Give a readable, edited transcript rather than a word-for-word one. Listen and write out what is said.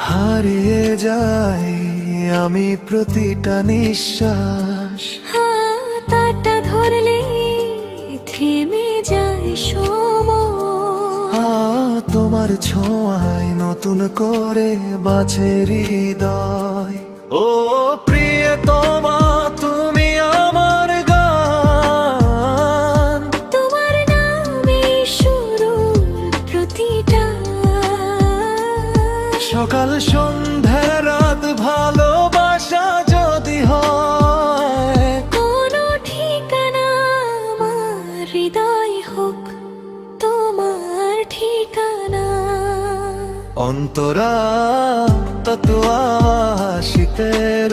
হারিয়ে যাই আমি প্রতিটা নিঃশ্বাস। হাতটা ধরলে থেমে যায় সময়। তোমার ছোঁয়ায় নতুন করে বাঁচে হৃদয়। ও প্রিয়তমা তুমি আমার গান, তোমার নামে শুরু প্রতিটা। সকাল সন্ধ্যা রাত ভালোবাসা যদি হয়, কোনো ঠিকানা আমার হৃদয় হোক তোমার ঠিকানা। অন্তরা তত আশিতের